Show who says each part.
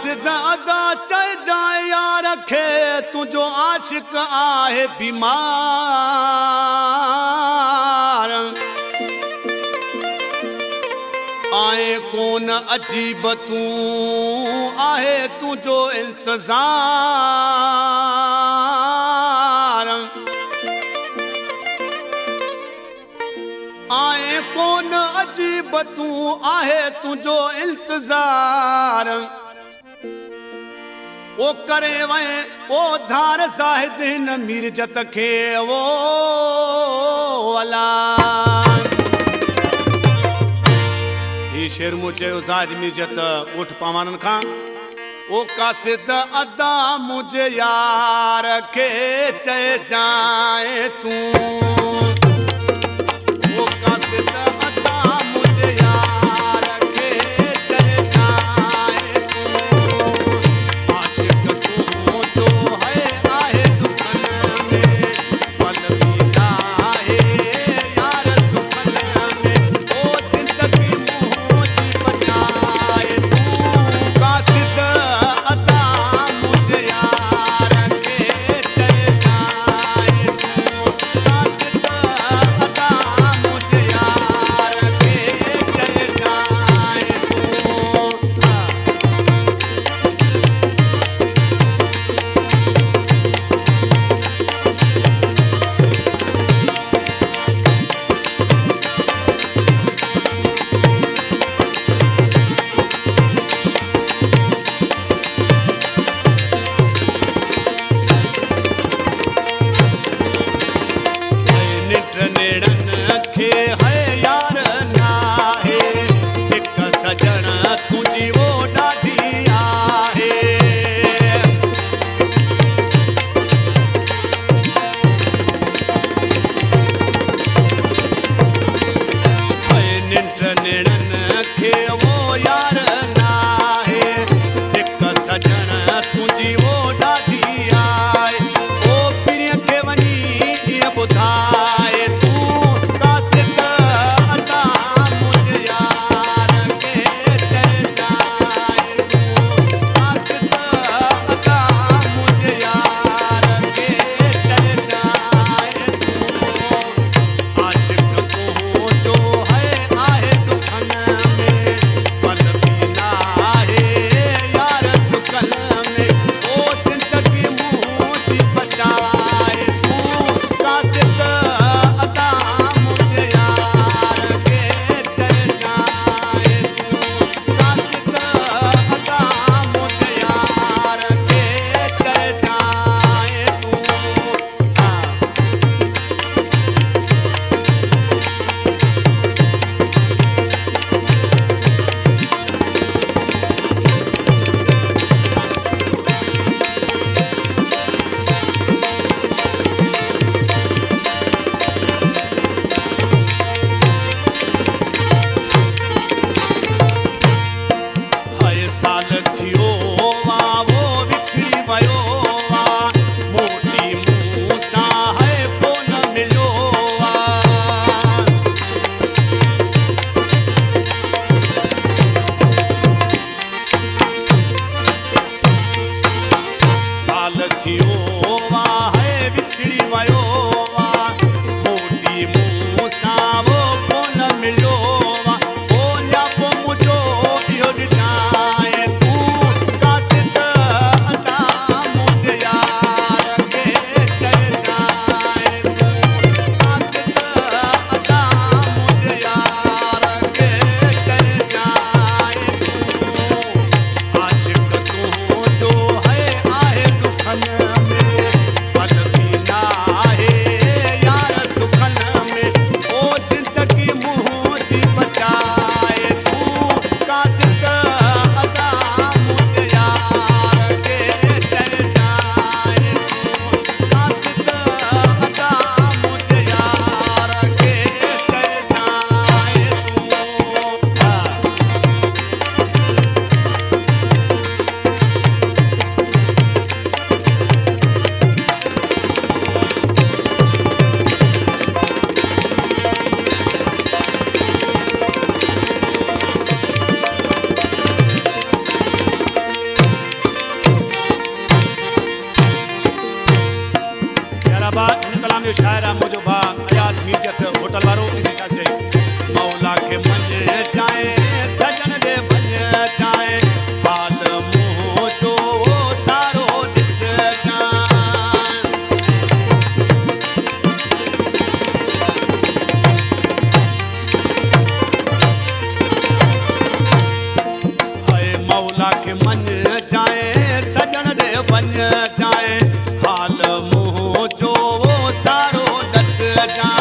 Speaker 1: कासिद अदा चल जाए यार खे तुझो आशिक आहे बीमार आए कौन अजीब तू आहे तुझो इंतजार आए कौन अजीब तू आहे तुझो इंतजार ओ करे वे ओ धार साहिदीन मिर्जत खे वो अला ही शेर मुझे उसाज मिर्जत उठ पवानन खां ओ कासिद अदा मुझे यार के चे जाए तू ओ कासिद अदा मुझे यार के चे जाए तू आशिक तू जो है आहे दुखन में पल बीता है यार सुखन में ओ जिंदगी मुझे बचाए तू कासिद अदा मुझे यार के चे जाए तू कासिद अदा मुझे यार के चे जाए तू निठ नेड़न खे है यार नाहे सिक सजण तुझी वो ॾाढी आहे है निठ नेड़न खे वो यार नाहे सिक सजण तुझी वो ॾाढी आहे ओ पिरीअ खे वञी ईअं ॿुधाए तू कासिद दफ़ा अयाज़ मीरजत होटल वारो ॾिसी छा चई मौला खे मन जाए सजन दे बन जाए हाल मुंहुं जो सारो ॾिस जाए हाय मौला खे मन जाए सजन दे बन जाए हाल मुंहुं जो सारो ॾस जाए